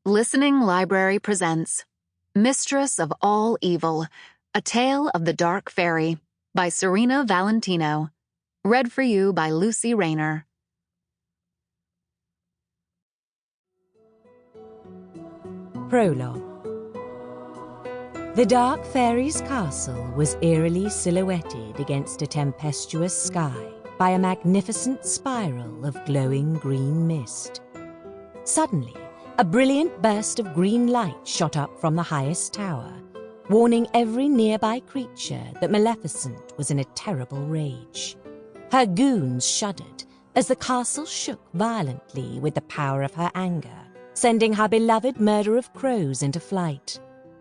Listening Library presents Mistress of All Evil, A Tale of the Dark Fairy by Serena Valentino. Read for you by Rayner. Prologue. The Dark Fairy's castle was eerily silhouetted against a tempestuous sky by a magnificent spiral of glowing green mist. Suddenly, a brilliant burst of green light shot up from the highest tower, warning every nearby creature that Maleficent was in a terrible rage. Her goons shuddered as the castle shook violently with the power of her anger, sending her beloved murder of crows into flight.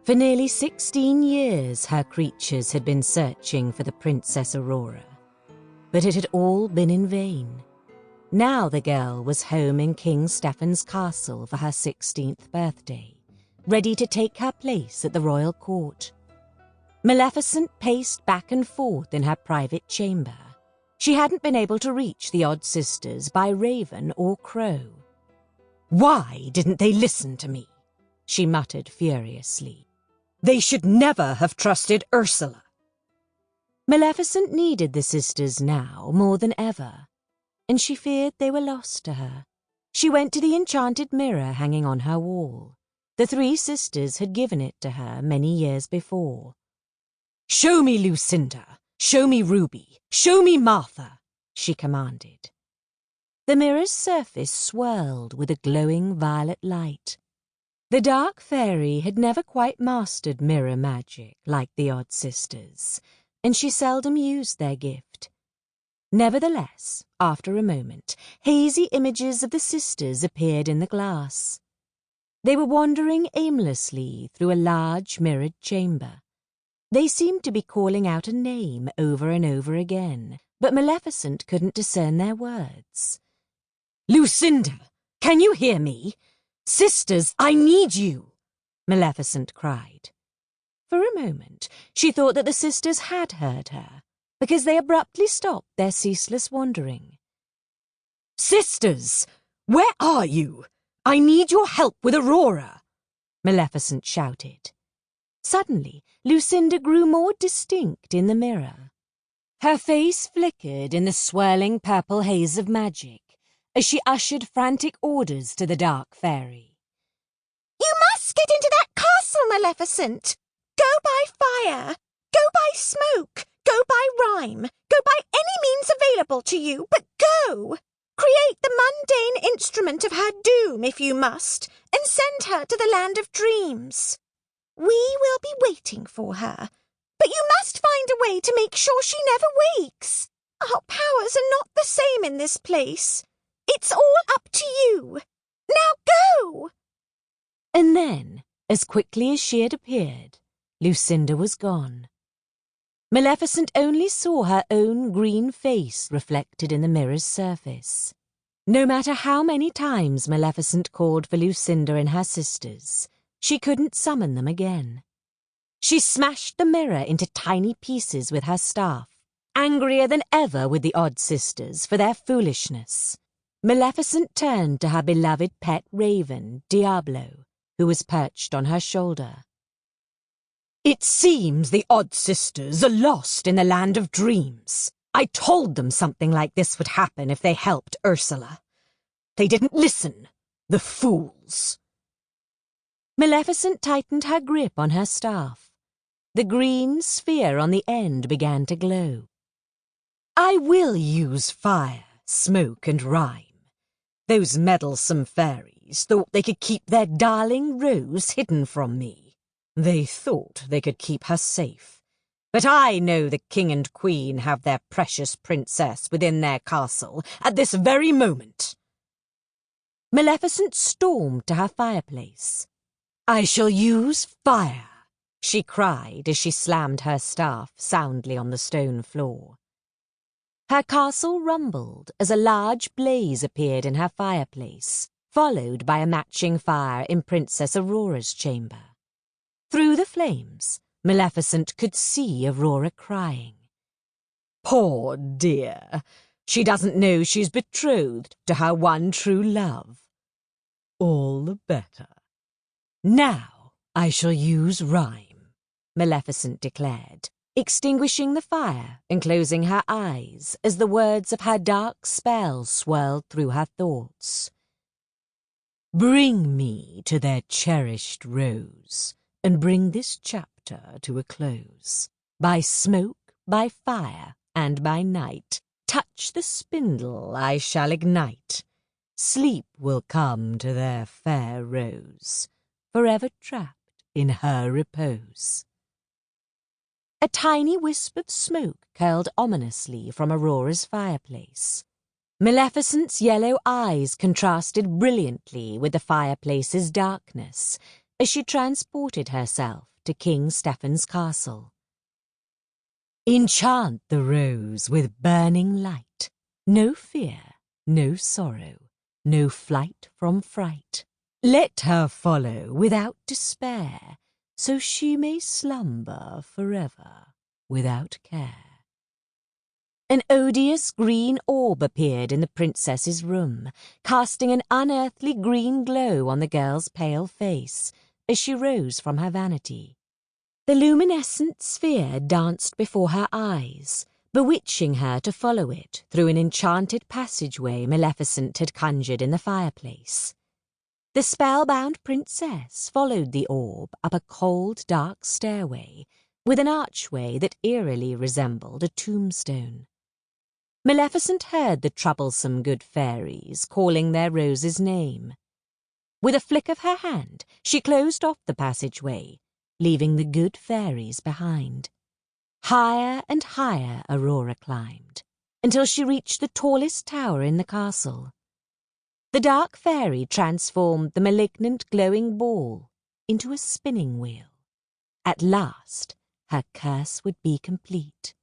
For nearly 16 years, her creatures had been searching for the Princess Aurora, but it had all been in vain. Now the girl was home in King Stephen's castle for her 16th birthday, ready to take her place at the royal court. Maleficent paced back and forth in her private chamber. She hadn't been able to reach the odd sisters by raven or crow. "Why didn't they listen to me?" she muttered furiously. "They should never have trusted Ursula." Maleficent needed the sisters now more than ever, and she feared they were lost to her. She went to the enchanted mirror hanging on her wall. The three sisters had given it to her many years before. "Show me Lucinda, show me Ruby, show me Martha," she commanded. The mirror's surface swirled with a glowing violet light. The Dark Fairy had never quite mastered mirror magic like the odd sisters, and she seldom used their gift. Nevertheless, after a moment, hazy images of the sisters appeared in the glass. They were wandering aimlessly through a large mirrored chamber. They seemed to be calling out a name over and over again, but Maleficent couldn't discern their words. "Lucinda, can you hear me? Sisters, I need you!" Maleficent cried. For a moment, she thought that the sisters had heard her, because they abruptly stopped their ceaseless wandering. "Sisters, where are you? I need your help with Aurora!" Maleficent shouted. Suddenly, Lucinda grew more distinct in the mirror. Her face flickered in the swirling purple haze of magic as she ushered frantic orders to the Dark Fairy. "You must get into that castle, Maleficent! Go by fire! Go by smoke! Go by rhyme! Go by any means available to you, but go! Create the mundane instrument of her doom if you must, and send her to the land of dreams. We will be waiting for her, but you must find a way to make sure she never wakes. Our powers are not the same in this place. It's all up to you. Now go!" And then, as quickly as she had appeared, Lucinda was gone. Maleficent only saw her own green face reflected in the mirror's surface. No matter how many times Maleficent called for Lucinda and her sisters, she couldn't summon them again. She smashed the mirror into tiny pieces with her staff, angrier than ever with the odd sisters for their foolishness. Maleficent turned to her beloved pet raven, Diablo, who was perched on her shoulder. "It seems the odd sisters are lost in the land of dreams. I told them something like this would happen if they helped Ursula. They didn't listen, the fools." Maleficent tightened her grip on her staff. The green sphere on the end began to glow. "I will use fire, smoke, and rhyme. Those meddlesome fairies thought they could keep their darling Rose hidden from me. They thought they could keep her safe. But I know the king and queen have their precious princess within their castle at this very moment." Maleficent stormed to her fireplace. "I shall use fire," she cried as she slammed her staff soundly on the stone floor. Her castle rumbled as a large blaze appeared in her fireplace, followed by a matching fire in Princess Aurora's chamber. Through the flames, Maleficent could see Aurora crying. "Poor dear, she doesn't know she's betrothed to her one true love. All the better. Now I shall use rhyme, Maleficent declared, extinguishing the fire and closing her eyes as the words of her dark spell swirled through her thoughts. Bring me to their cherished rose, and bring this chapter to a close. By smoke, by fire, and by night, touch the spindle I shall ignite. Sleep will come to their fair rose, forever trapped in her repose. A tiny wisp of smoke curled ominously from Aurora's fireplace. Maleficent's yellow eyes contrasted brilliantly with the fireplace's darkness as she transported herself to King Stephen's castle. Enchant the rose with burning light, no fear, no sorrow, no flight from fright. Let her follow without despair, so she may slumber forever without care. An odious green orb appeared in the princess's room, casting an unearthly green glow on the girl's pale face as she rose from her vanity. The luminescent sphere danced before her eyes, bewitching her to follow it through an enchanted passageway Maleficent had conjured in the fireplace. The spellbound princess followed the orb up a cold, dark stairway with an archway that eerily resembled a tombstone. Maleficent heard the troublesome good fairies calling their rose's name. With a flick of her hand, she closed off the passageway, leaving the good fairies behind. Higher and higher Aurora climbed, until she reached the tallest tower in the castle. The dark fairy transformed the malignant glowing ball into a spinning wheel. At last, her curse would be complete.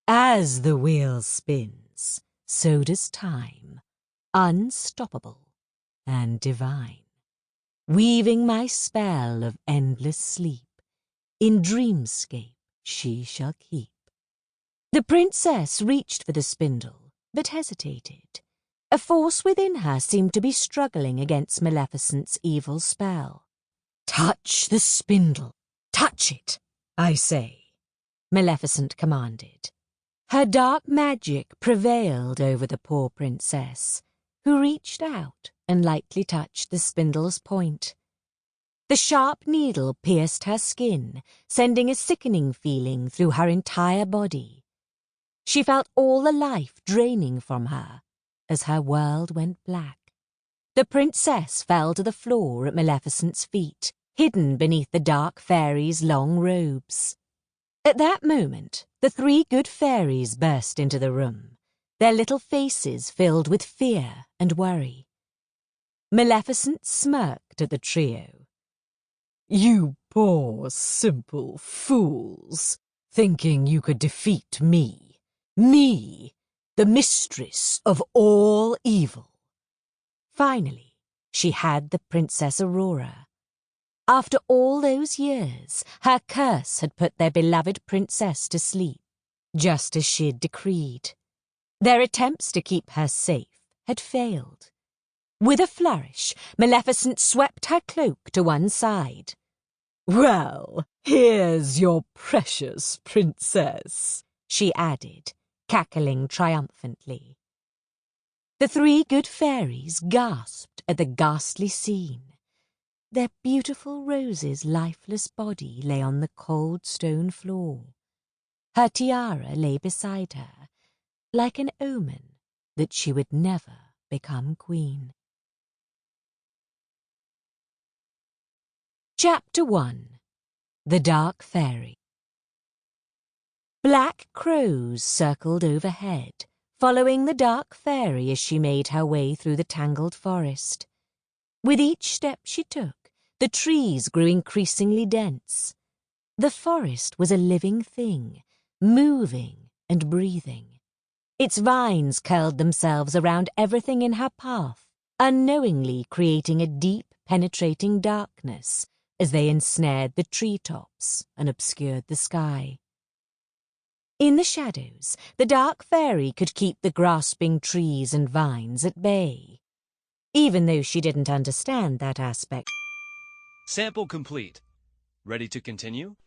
As the wheel spins, so does time, unstoppable and divine, weaving my spell of endless sleep, in dreamscape she shall keep. The princess reached for the spindle, but hesitated. A force within her seemed to be struggling against Maleficent's evil spell. Touch the spindle, touch it, I say, Maleficent commanded. Her dark magic prevailed over the poor princess, who reached out and lightly touched the spindle's point. The sharp needle pierced her skin, sending a sickening feeling through her entire body. She felt all the life draining from her as her world went black. The princess fell to the floor at Maleficent's feet, hidden beneath the dark fairy's long robes. At that moment, the three good fairies burst into the room, their little faces filled with fear and worry. Maleficent smirked at the trio. You poor, simple fools, thinking you could defeat me, the Mistress of All Evil. Finally, she had the Princess Aurora. After all those years, her curse had put their beloved princess to sleep, just as she had decreed. Their attempts to keep her safe had failed. With a flourish, Maleficent swept her cloak to one side. Well, here's your precious princess, she added, cackling triumphantly. The three good fairies gasped at the ghastly scene. Their beautiful Rose's lifeless body lay on the cold stone floor. Her tiara lay beside her, like an omen that she would never become queen. Chapter 1. The Dark Fairy. Black crows circled overhead, following the dark fairy as she made her way through the tangled forest. With each step she took, the trees grew increasingly dense. The forest was a living thing, moving and breathing. Its vines curled themselves around everything in her path, unknowingly creating a deep, penetrating darkness as they ensnared the treetops and obscured the sky. In the shadows, the dark fairy could keep the grasping trees and vines at bay. Even though she didn't understand that aspect, Sample complete. Ready to continue?